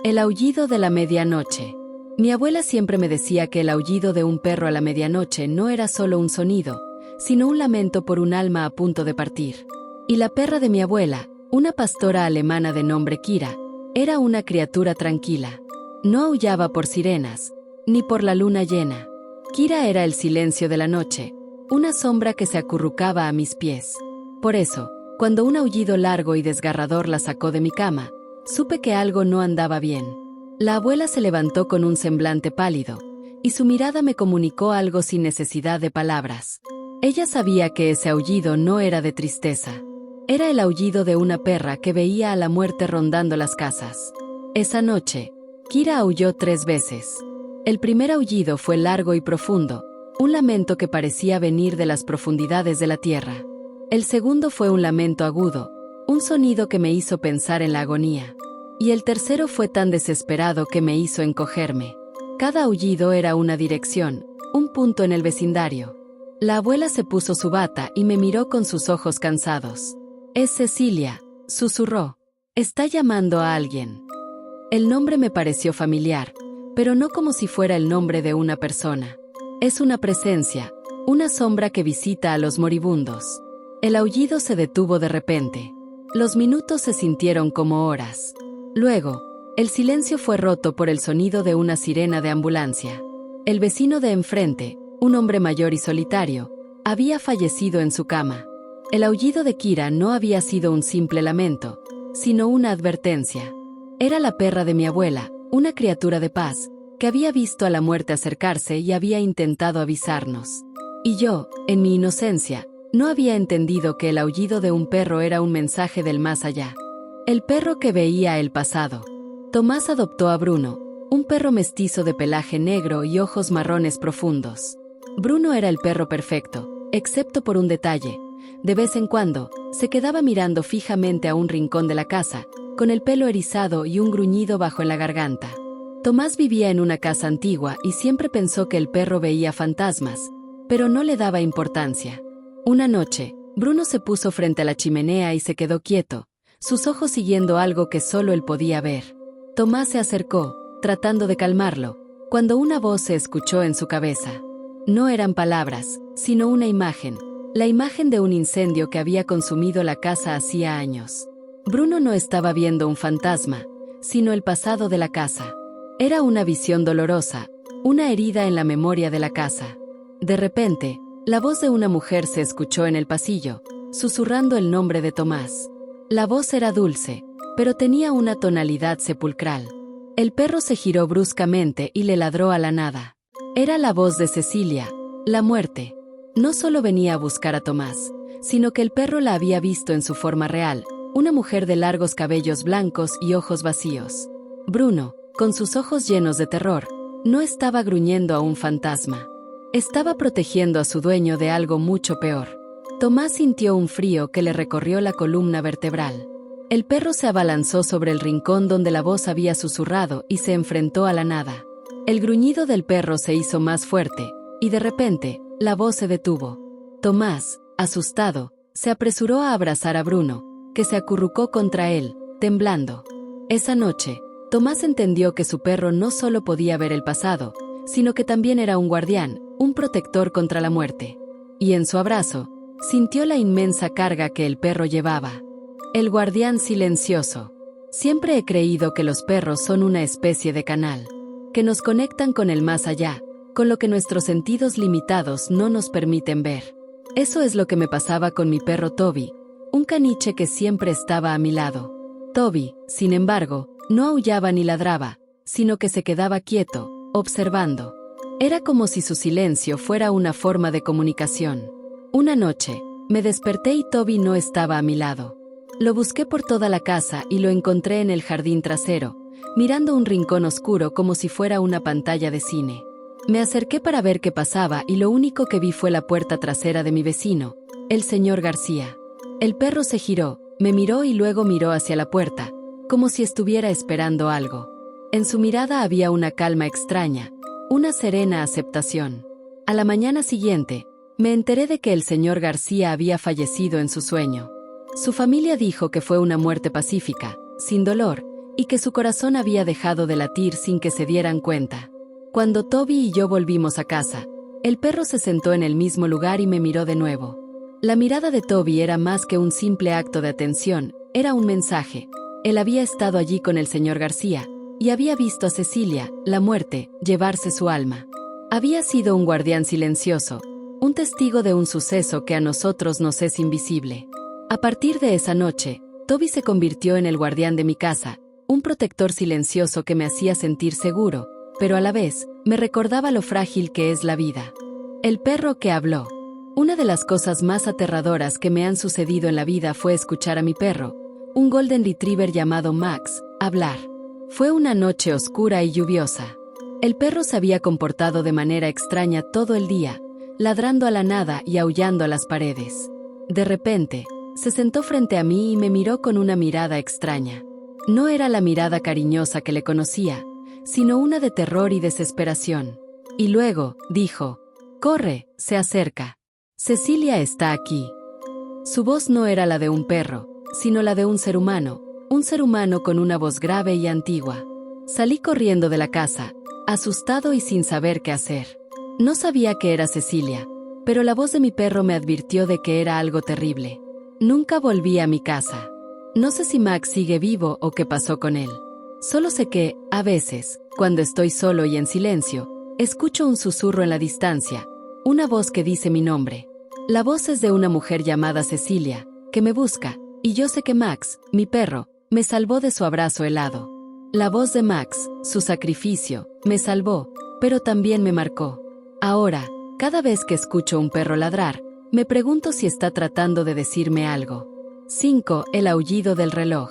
El aullido de la medianoche. Mi abuela siempre me decía que el aullido de un perro a la medianoche no era solo un sonido, sino un lamento por un alma a punto de partir. Y la perra de mi abuela, una pastora alemana de nombre Kira, era una criatura tranquila. No aullaba por sirenas, ni por la luna llena. Kira era el silencio de la noche, una sombra que se acurrucaba a mis pies. Por eso, cuando un aullido largo y desgarrador la sacó de mi cama, supe que algo no andaba bien. La abuela se levantó con un semblante pálido, y su mirada me comunicó algo sin necesidad de palabras. Ella sabía que ese aullido no era de tristeza. Era el aullido de una perra que veía a la muerte rondando las casas. Esa noche, Kira aulló 3 veces. El primer aullido fue largo y profundo, un lamento que parecía venir de las profundidades de la tierra. El segundo fue un lamento agudo, un sonido que me hizo pensar en la agonía. Y el tercero fue tan desesperado que me hizo encogerme. Cada aullido era una dirección, un punto en el vecindario. La abuela se puso su bata y me miró con sus ojos cansados. «Es Cecilia», susurró. «Está llamando a alguien». El nombre me pareció familiar, pero no como si fuera el nombre de una persona. Es una presencia, una sombra que visita a los moribundos. El aullido se detuvo de repente. Los minutos se sintieron como horas. Luego, el silencio fue roto por el sonido de una sirena de ambulancia. El vecino de enfrente, un hombre mayor y solitario, había fallecido en su cama. El aullido de Kira no había sido un simple lamento, sino una advertencia. Era la perra de mi abuela, una criatura de paz, que había visto a la muerte acercarse y había intentado avisarnos. Y yo, en mi inocencia, no había entendido que el aullido de un perro era un mensaje del más allá. El perro que veía el pasado. Tomás adoptó a Bruno, un perro mestizo de pelaje negro y ojos marrones profundos. Bruno era el perro perfecto, excepto por un detalle. De vez en cuando, se quedaba mirando fijamente a un rincón de la casa, con el pelo erizado y un gruñido bajo la garganta. Tomás vivía en una casa antigua y siempre pensó que el perro veía fantasmas, pero no le daba importancia. Una noche, Bruno se puso frente a la chimenea y se quedó quieto, sus ojos siguiendo algo que solo él podía ver. Tomás se acercó, tratando de calmarlo, cuando una voz se escuchó en su cabeza. No eran palabras, sino una imagen, la imagen de un incendio que había consumido la casa hacía años. Bruno no estaba viendo un fantasma, sino el pasado de la casa. Era una visión dolorosa, una herida en la memoria de la casa. De repente, la voz de una mujer se escuchó en el pasillo, susurrando el nombre de Tomás. La voz era dulce, pero tenía una tonalidad sepulcral. El perro se giró bruscamente y le ladró a la nada. Era la voz de Cecilia, la muerte. No solo venía a buscar a Tomás, sino que el perro la había visto en su forma real, una mujer de largos cabellos blancos y ojos vacíos. Bruno, con sus ojos llenos de terror, no estaba gruñendo a un fantasma. Estaba protegiendo a su dueño de algo mucho peor. Tomás sintió un frío que le recorrió la columna vertebral. El perro se abalanzó sobre el rincón donde la voz había susurrado y se enfrentó a la nada. El gruñido del perro se hizo más fuerte, y de repente, la voz se detuvo. Tomás, asustado, se apresuró a abrazar a Bruno, que se acurrucó contra él, temblando. Esa noche, Tomás entendió que su perro no solo podía ver el pasado, sino que también era un guardián, un protector contra la muerte. Y en su abrazo, sintió la inmensa carga que el perro llevaba. El guardián silencioso. Siempre he creído que los perros son una especie de canal, que nos conectan con el más allá, con lo que nuestros sentidos limitados no nos permiten ver. Eso es lo que me pasaba con mi perro Toby, un caniche que siempre estaba a mi lado. Toby, sin embargo, no aullaba ni ladraba, sino que se quedaba quieto, observando. Era como si su silencio fuera una forma de comunicación. Una noche, me desperté y Toby no estaba a mi lado. Lo busqué por toda la casa y lo encontré en el jardín trasero, mirando un rincón oscuro como si fuera una pantalla de cine. Me acerqué para ver qué pasaba y lo único que vi fue la puerta trasera de mi vecino, el señor García. El perro se giró, me miró y luego miró hacia la puerta, como si estuviera esperando algo. En su mirada había una calma extraña, una serena aceptación. A la mañana siguiente, me enteré de que el señor García había fallecido en su sueño. Su familia dijo que fue una muerte pacífica, sin dolor, y que su corazón había dejado de latir sin que se dieran cuenta. Cuando Toby y yo volvimos a casa, el perro se sentó en el mismo lugar y me miró de nuevo. La mirada de Toby era más que un simple acto de atención, era un mensaje. Él había estado allí con el señor García, y había visto a Cecilia, la muerte, llevarse su alma. Había sido un guardián silencioso, un testigo de un suceso que a nosotros nos es invisible. A partir de esa noche, Toby se convirtió en el guardián de mi casa, un protector silencioso que me hacía sentir seguro, pero a la vez, me recordaba lo frágil que es la vida. El perro que habló. Una de las cosas más aterradoras que me han sucedido en la vida fue escuchar a mi perro, un Golden Retriever llamado Max, hablar. Fue una noche oscura y lluviosa. El perro se había comportado de manera extraña todo el día, ladrando a la nada y aullando a las paredes. De repente, se sentó frente a mí y me miró con una mirada extraña. No era la mirada cariñosa que le conocía, sino una de terror y desesperación. Y luego, dijo, «Corre, se acerca. Cecilia está aquí». Su voz no era la de un perro, sino la de un ser humano con una voz grave y antigua. Salí corriendo de la casa, asustado y sin saber qué hacer. No sabía que era Cecilia, pero la voz de mi perro me advirtió de que era algo terrible. Nunca volví a mi casa. No sé si Max sigue vivo o qué pasó con él. Solo sé que, a veces, cuando estoy solo y en silencio, escucho un susurro en la distancia, una voz que dice mi nombre. La voz es de una mujer llamada Cecilia, que me busca, y yo sé que Max, mi perro, me salvó de su abrazo helado. La voz de Max, su sacrificio, me salvó, pero también me marcó. Ahora, cada vez que escucho un perro ladrar, me pregunto si está tratando de decirme algo. 5. El aullido del reloj.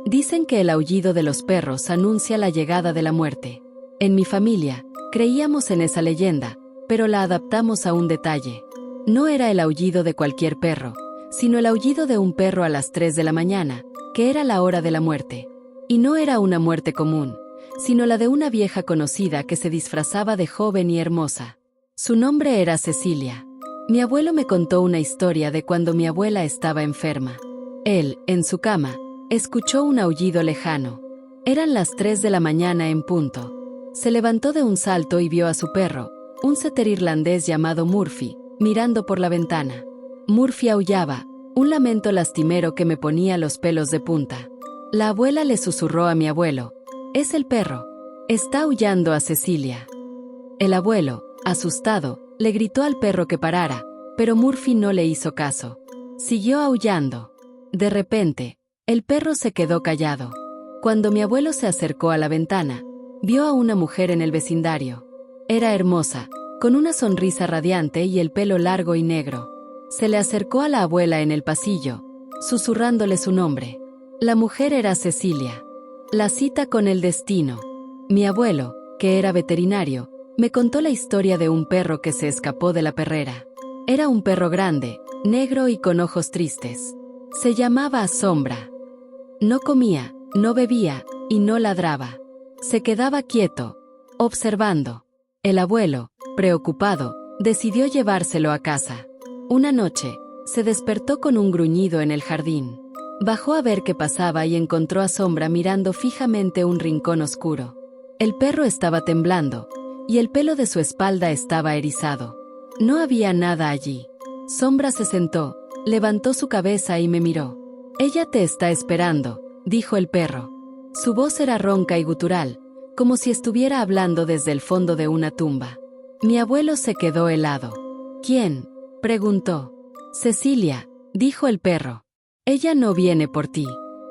Dicen que el aullido de los perros anuncia la llegada de la muerte. En mi familia, creíamos en esa leyenda, pero la adaptamos a un detalle. No era el aullido de cualquier perro, sino el aullido de un perro a las 3 de la mañana, que era la hora de la muerte. Y no era una muerte común, sino la de una vieja conocida que se disfrazaba de joven y hermosa. Su nombre era Cecilia. Mi abuelo me contó una historia de cuando mi abuela estaba enferma. Él, en su cama, escuchó un aullido lejano. Eran las 3 de la mañana en punto. Se levantó de un salto y vio a su perro, un setter irlandés llamado Murphy, mirando por la ventana. Murphy aullaba, un lamento lastimero que me ponía los pelos de punta. La abuela le susurró a mi abuelo, «Es el perro. Está aullando a Cecilia». El abuelo, asustado, le gritó al perro que parara, pero Murphy no le hizo caso. Siguió aullando. De repente, el perro se quedó callado. Cuando mi abuelo se acercó a la ventana, vio a una mujer en el vecindario. Era hermosa, con una sonrisa radiante y el pelo largo y negro. Se le acercó a la abuela en el pasillo, susurrándole su nombre. La mujer era Cecilia. La cita con el destino. Mi abuelo, que era veterinario, me contó la historia de un perro que se escapó de la perrera. Era un perro grande, negro y con ojos tristes. Se llamaba Sombra. No comía, no bebía y no ladraba. Se quedaba quieto, observando. El abuelo, preocupado, decidió llevárselo a casa. Una noche, se despertó con un gruñido en el jardín. Bajó a ver qué pasaba y encontró a Sombra mirando fijamente un rincón oscuro. El perro estaba temblando, y el pelo de su espalda estaba erizado. No había nada allí. Sombra se sentó, levantó su cabeza y me miró. «Ella te está esperando», dijo el perro. Su voz era ronca y gutural, como si estuviera hablando desde el fondo de una tumba. Mi abuelo se quedó helado. «¿Quién?», preguntó. «Cecilia», dijo el perro. «Ella no viene por ti,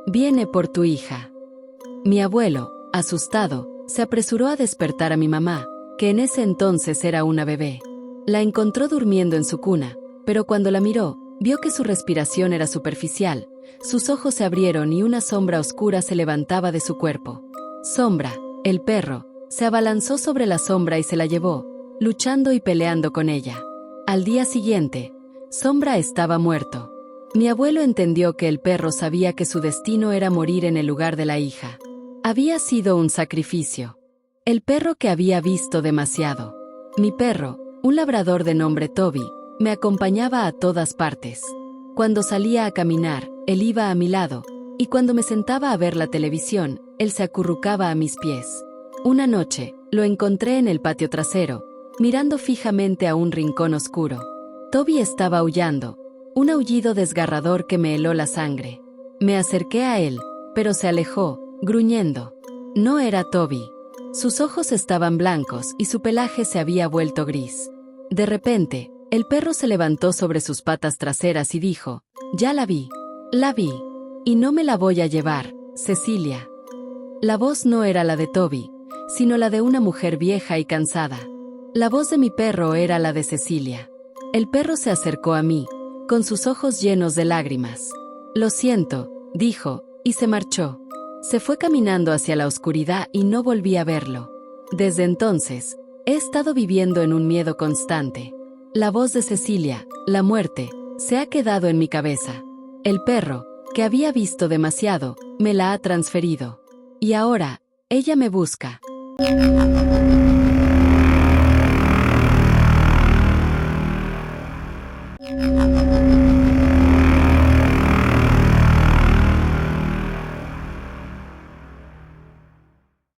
viene por tu hija». Mi abuelo, asustado, se apresuró a despertar a mi mamá, que en ese entonces era una bebé. La encontró durmiendo en su cuna, pero cuando la miró, vio que su respiración era superficial, sus ojos se abrieron y una sombra oscura se levantaba de su cuerpo. Sombra, el perro, se abalanzó sobre la sombra y se la llevó, luchando y peleando con ella. Al día siguiente, Sombra estaba muerto. Mi abuelo entendió que el perro sabía que su destino era morir en el lugar de la hija. Había sido un sacrificio. El perro que había visto demasiado. Mi perro, un labrador de nombre Toby, me acompañaba a todas partes. Cuando salía a caminar, él iba a mi lado, y cuando me sentaba a ver la televisión, él se acurrucaba a mis pies. Una noche, lo encontré en el patio trasero, mirando fijamente a un rincón oscuro. Toby estaba aullando, un aullido desgarrador que me heló la sangre. Me acerqué a él, pero se alejó, gruñendo. No era Toby. Sus ojos estaban blancos y su pelaje se había vuelto gris. De repente, el perro se levantó sobre sus patas traseras y dijo: «Ya la vi. La vi. Y no me la voy a llevar, Cecilia». La voz no era la de Toby, sino la de una mujer vieja y cansada. La voz de mi perro era la de Cecilia. El perro se acercó a mí, con sus ojos llenos de lágrimas. «Lo siento», dijo, y se marchó. Se fue caminando hacia la oscuridad y no volví a verlo. Desde entonces, he estado viviendo en un miedo constante. La voz de Cecilia, la muerte, se ha quedado en mi cabeza. El perro, que había visto demasiado, me la ha transferido. Y ahora, ella me busca.